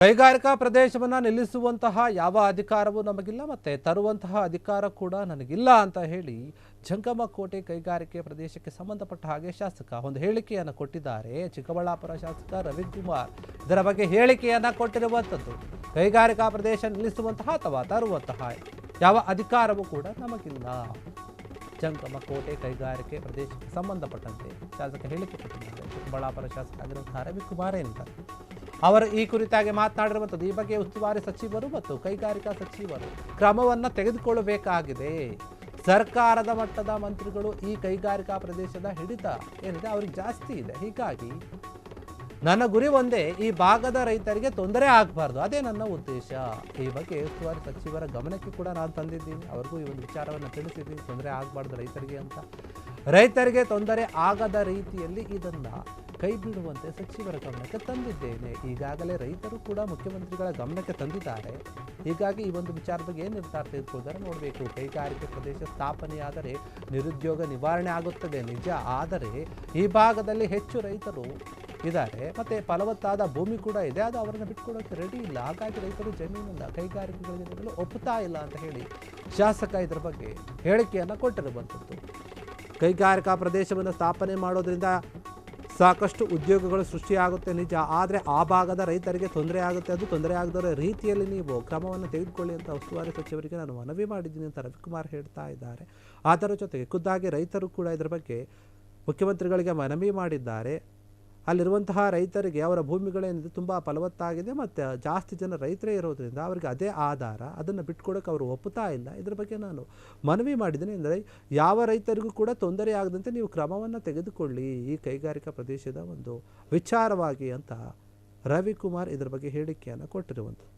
ಕೈಗಾರಿಕಾ ಪ್ರದೇಶವನ್ನು ನಿಲ್ಲಿಸುವಂತಹ ಯಾವ ಅಧಿಕಾರವೂ ನಮಗಿಲ್ಲ ಮತ್ತು ತರುವಂತಹ ಅಧಿಕಾರ ಕೂಡ ನನಗಿಲ್ಲ ಅಂತ ಹೇಳಿ ಜಂಗಮಕೋಟೆ ಕೈಗಾರಿಕೆ ಪ್ರದೇಶಕ್ಕೆ ಸಂಬಂಧಪಟ್ಟ ಹಾಗೆ ಶಾಸಕ ಒಂದು ಹೇಳಿಕೆಯನ್ನು ಕೊಟ್ಟಿದ್ದಾರೆ. ಚಿಕ್ಕಬಳ್ಳಾಪುರ ಶಾಸಕ ರವಿಕುಮಾರ್ ಇದರ ಬಗ್ಗೆ ಹೇಳಿಕೆಯನ್ನು ಕೊಟ್ಟಿರುವಂಥದ್ದು. ಕೈಗಾರಿಕಾ ಪ್ರದೇಶ ನಿಲ್ಲಿಸುವಂತಹ ಅಥವಾ ತರುವಂತಹ ಯಾವ ಅಧಿಕಾರವೂ ಕೂಡ ನಮಗಿಲ್ಲ. ಜಂಗಮಕೋಟೆ ಕೈಗಾರಿಕೆ ಪ್ರದೇಶಕ್ಕೆ ಸಂಬಂಧಪಟ್ಟಂತೆ ಶಾಸಕ ಹೇಳಿಕೆ ಕೊಟ್ಟಿದ್ದಾರೆ. ಚಿಕ್ಕಬಳ್ಳಾಪುರ ಶಾಸಕ ಆಗಿರುವಂತಹ ರವಿಕುಮಾರ್ ಏನಿದ್ದಾರೆ ಅವರು ಈ ಕುರಿತಾಗಿ ಮಾತನಾಡಿರುವಂಥದ್ದು. ಈ ಬಗ್ಗೆ ಉಸ್ತುವಾರಿ ಸಚಿವರು ಮತ್ತು ಕೈಗಾರಿಕಾ ಸಚಿವರು ಕ್ರಮವನ್ನು ತೆಗೆದುಕೊಳ್ಳಬೇಕಾಗಿದೆ. ಸರ್ಕಾರದ ಮಟ್ಟದ ಮಂತ್ರಿಗಳು ಈ ಕೈಗಾರಿಕಾ ಪ್ರದೇಶದ ಹಿಡಿತ ಏನಿದೆ ಅವ್ರಿಗೆ ಜಾಸ್ತಿ ಇದೆ. ಹೀಗಾಗಿ ನನ್ನ ಗುರಿ ಒಂದೇ, ಈ ಭಾಗದ ರೈತರಿಗೆ ತೊಂದರೆ ಆಗಬಾರ್ದು, ಅದೇ ನನ್ನ ಉದ್ದೇಶ. ಈ ಬಗ್ಗೆ ಉಸ್ತುವಾರಿ ಸಚಿವರ ಗಮನಕ್ಕೆ ಕೂಡ ನಾನು ತಂದಿದ್ದೀನಿ. ಅವ್ರಿಗೂ ಈ ಒಂದು ವಿಚಾರವನ್ನು ತಿಳಿಸಿದ್ದೀನಿ, ತೊಂದರೆ ಆಗಬಾರ್ದು ರೈತರಿಗೆ ಅಂತ. ರೈತರಿಗೆ ತೊಂದರೆ ಆಗದ ರೀತಿಯಲ್ಲಿ ಇದನ್ನು ಕೈ ಬಿಡುವಂತೆ ಸಚಿವರ ಗಮನಕ್ಕೆ ತಂದಿದ್ದೇನೆ. ಈಗಾಗಲೇ ರೈತರು ಕೂಡ ಮುಖ್ಯಮಂತ್ರಿಗಳ ಗಮನಕ್ಕೆ ತಂದಿದ್ದಾರೆ. ಹೀಗಾಗಿ ಈ ಒಂದು ವಿಚಾರದ ಬಗ್ಗೆ ಏನು ನಿರ್ಧಾರ ತೆಗೆದುಕೊಳ್ಳುತ್ತಾರೆ ನೋಡಬೇಕು. ಕೈಗಾರಿಕೆ ಪ್ರದೇಶ ಸ್ಥಾಪನೆಯಾದರೆ ನಿರುದ್ಯೋಗ ನಿವಾರಣೆ ಆಗುತ್ತದೆ ನಿಜ, ಆದರೆ ಈ ಭಾಗದಲ್ಲಿ ಹೆಚ್ಚು ರೈತರು ಇದ್ದಾರೆ ಮತ್ತು ಫಲವತ್ತಾದ ಭೂಮಿ ಕೂಡ ಇದೆ, ಅದು ಅವರನ್ನು ಬಿಟ್ಕೊಡೋಕ್ಕೆ ರೆಡಿ ಇಲ್ಲ. ಹಾಗಾಗಿ ರೈತರು ಜಮೀನನ್ನು ಕೈಗಾರಿಕೆಗಳಿಗೆ ನೀಡಲು ಒಪ್ಪುತ್ತಾ ಇಲ್ಲ ಅಂತ ಹೇಳಿ ಶಾಸಕ ಇದರ ಬಗ್ಗೆ ಹೇಳಿಕೆಯನ್ನು ಕೊಟ್ಟಿರುವಂಥದ್ದು. ಕೈಗಾರಿಕಾ ಪ್ರದೇಶವನ್ನು ಸ್ಥಾಪನೆ ಮಾಡೋದ್ರಿಂದ ಸಾಕಷ್ಟು ಉದ್ಯೋಗಗಳು ಸೃಷ್ಟಿಯಾಗುತ್ತೆ ನಿಜ, ಆದರೆ ಆ ಭಾಗದ ರೈತರಿಗೆ ತೊಂದರೆ ಆಗುತ್ತೆ. ಅದು ತೊಂದರೆ ಆಗದ ರೀತಿಯಲ್ಲಿ ನೀವು ಕ್ರಮವನ್ನು ತೆಗೆದುಕೊಳ್ಳಿ ಅಂತ ಉಸ್ತುವಾರಿ ಸಚಿವರಿಗೆ ನಾನು ಮನವಿ ಮಾಡಿದ್ದೀನಿ ಅಂತ ರವಿಕುಮಾರ್ ಹೇಳ್ತಾ ಇದ್ದಾರೆ. ಅದರ ಜೊತೆಗೆ ಖುದ್ದಾಗಿ ರೈತರು ಕೂಡ ಇದರ ಬಗ್ಗೆ ಮುಖ್ಯಮಂತ್ರಿಗಳಿಗೆ ಮನವಿ ಮಾಡಿದ್ದಾರೆ. ಅಲ್ಲಿರುವಂತಹ ರೈತರಿಗೆ ಅವರ ಭೂಮಿಗಳೇನಿದೆ ತುಂಬ ಫಲವತ್ತಾಗಿದೆ ಮತ್ತು ಜಾಸ್ತಿ ಜನ ರೈತರೇ ಇರೋದ್ರಿಂದ ಅವರಿಗೆ ಅದೇ ಆಧಾರ, ಅದನ್ನು ಬಿಟ್ಕೊಡೋಕೆ ಅವರು ಒಪ್ಪುತ್ತಾ ಇಲ್ಲ. ಇದರ ಬಗ್ಗೆ ನಾನು ಮನವಿ ಮಾಡಿದ್ದೀನಿ. ಅಂದರೆ ಯಾವ ರೈತರಿಗೂ ಕೂಡ ತೊಂದರೆ ಆಗದಂತೆ ನೀವು ಕ್ರಮವನ್ನು ತೆಗೆದುಕೊಳ್ಳಿ ಈ ಕೈಗಾರಿಕಾ ಪ್ರದೇಶದ ಒಂದು ವಿಚಾರವಾಗಿ ಅಂತ ರವಿಕುಮಾರ್ ಇದರ ಬಗ್ಗೆ ಹೇಳಿಕೆಯನ್ನು ಕೊಟ್ಟಿರುವಂಥದ್ದು.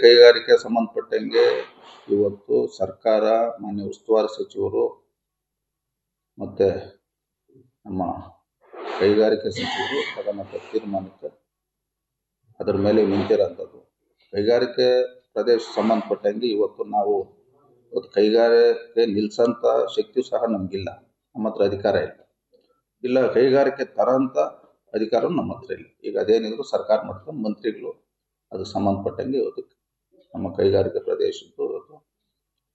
ಕೈಗಾರಿಕೆ ಸಂಬಂಧಪಟ್ಟಂಗೆ ಇವತ್ತು ಸರ್ಕಾರ, ಮಾನ್ಯ ಉಸ್ತುವಾರಿ ಸಚಿವರು ಮತ್ತು ನಮ್ಮ ಕೈಗಾರಿಕೆ ಸಚಿವರು ತಗೊಂಡಂಥ ತೀರ್ಮಾನಕ್ಕೆ ಅದರ ಮೇಲೆ ನಿಂತಿರೋಂಥದ್ದು. ಕೈಗಾರಿಕೆ ಪ್ರದೇಶ ಸಂಬಂಧಪಟ್ಟಂಗೆ ಇವತ್ತು ಕೈಗಾರಿಕೆ ನಿಲ್ಲಿಸೋಂಥ ಶಕ್ತಿ ಸಹ ನಮಗಿಲ್ಲ, ನಮ್ಮ ಹತ್ರ ಅಧಿಕಾರ ಇಲ್ಲ. ಕೈಗಾರಿಕೆ ತರೋಂಥ ಅಧಿಕಾರ ನಮ್ಮ ಹತ್ರ ಇಲ್ಲ. ಈಗ ಅದೇನಿದ್ರು ಸರ್ಕಾರ ಮಟ್ಟದ ಮಂತ್ರಿಗಳು ಅದಕ್ಕೆ ಸಂಬಂಧಪಟ್ಟಂಗೆ ಇವತ್ತು ನಮ್ಮ ಕೈಗಾರಿಕೆ ಪ್ರದೇಶದ್ದು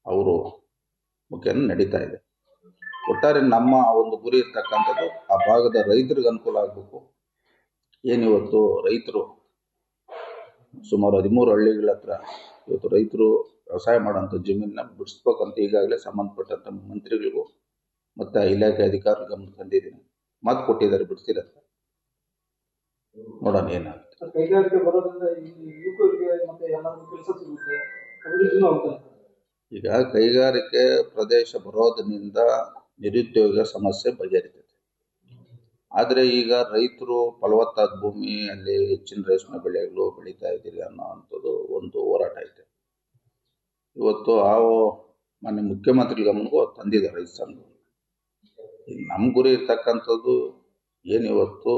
ಅವರು ಮುಖ್ಯನ ನಡೀತಾ ಇದೆ. ಒಟ್ಟಾರೆ ನಮ್ಮ ಒಂದು ಗುರಿ ಇರ್ತಕ್ಕಂಥದ್ದು ಆ ಭಾಗದ ರೈತರಿಗೆ ಅನುಕೂಲ ಆಗಬೇಕು. ಏನಿವತ್ತು ರೈತರು ಸುಮಾರು 13 ಹಳ್ಳಿಗಳ ಹತ್ರ ಇವತ್ತು ರೈತರು ವ್ಯವಸಾಯ ಮಾಡೋಂಥ ಜಮೀನನ್ನ ಬಿಡಿಸ್ಬೇಕಂತ ಈಗಾಗಲೇ ಸಂಬಂಧಪಟ್ಟಂಥ ಮಂತ್ರಿಗಳಿಗೂ ಮತ್ತು ಇಲಾಖೆ ಅಧಿಕಾರಿಗಳ ಗಮನ ತಂದಿದ್ದೀನಿ. ಮಾತು ಕೊಟ್ಟಿದ್ದಾರೆ ಬಿಡಿಸ್ತಿರಂತ, ನೋಡೋಣ ಏನಾಗುತ್ತೆ. ಈಗ ಕೈಗಾರಿಕೆ ಪ್ರದೇಶ ಬರೋದ್ರಿಂದ ನಿರುದ್ಯೋಗ ಸಮಸ್ಯೆ ಬಗೆಹರಿತೈತೆ. ಆದರೆ ಈಗ ರೈತರು ಫಲವತ್ತಾದ ಭೂಮಿ, ಅಲ್ಲಿ ಹೆಚ್ಚಿನ ರೇಷ್ಮೆ ಬೆಳೆಗಳು ಬೆಳೀತಾ ಇದ್ದೀರಿ ಅನ್ನೋವಂಥದ್ದು ಒಂದು ಹೋರಾಟ ಐತೆ. ಇವತ್ತು ಮಾನ್ಯ ಮುಖ್ಯಮಂತ್ರಿ ಗಮನಕ್ಕೂ ತಂದಿದ್ದಾರೆ ರೈತ ಸಂಘ. ಈಗ ನಮ್ಮ ಗುರಿ ಇರ್ತಕ್ಕಂಥದ್ದು ಏನಿವತ್ತು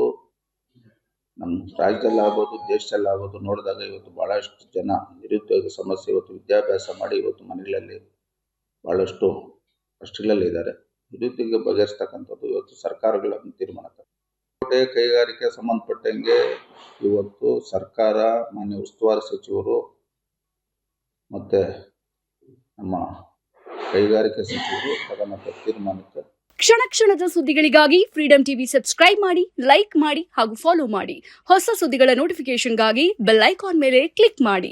ನಮ್ಮ ರಾಜ್ಯದಲ್ಲಾಗ್ಬೋದು, ದೇಶದಲ್ಲಾಗ್ಬೋದು ನೋಡಿದಾಗ ಇವತ್ತು ಭಾಳಷ್ಟು ಜನ ನಿರುದ್ಯೋಗ ಸಮಸ್ಯೆ, ಇವತ್ತು ವಿದ್ಯಾಭ್ಯಾಸ ಮಾಡಿ ಇವತ್ತು ಮನೆಗಳಲ್ಲಿ ಭಾಳಷ್ಟು ಕಷ್ಟಗಳಲ್ಲಿದ್ದಾರೆ. ನಿರುದ್ಯೋಗ ಬಗೆಹರಿಸ್ತಕ್ಕಂಥದ್ದು ಇವತ್ತು ಸರ್ಕಾರಗಳ ತೀರ್ಮಾನ. ಕೈಗಾರಿಕೆ ಸಂಬಂಧಪಟ್ಟಂಗೆ ಇವತ್ತು ಸರ್ಕಾರ, ಮಾನ್ಯ ಉಸ್ತುವಾರಿ ಸಚಿವರು ಮತ್ತು ನಮ್ಮ ಕೈಗಾರಿಕೆ ಸಚಿವರು ತಗೊಂಡಂಥ ತೀರ್ಮಾನಕ್ಕೆ ಕ್ಷಣ ಕ್ಷಣದ ಸುದ್ದಿಗಳಿಗಾಗಿ ಫ್ರೀಡಂ ಟಿವಿ ಸಬ್ಸ್ಕ್ರೈಬ್ ಮಾಡಿ, ಲೈಕ್ ಮಾಡಿ ಹಾಗೂ ಫಾಲೋ ಮಾಡಿ. ಹೊಸ ಸುದ್ದಿಗಳ ನೋಟಿಫಿಕೇಶನ್ಗಾಗಿ ಬೆಲ್ ಐಕಾನ್ ಮೇಲೆ ಕ್ಲಿಕ್ ಮಾಡಿ.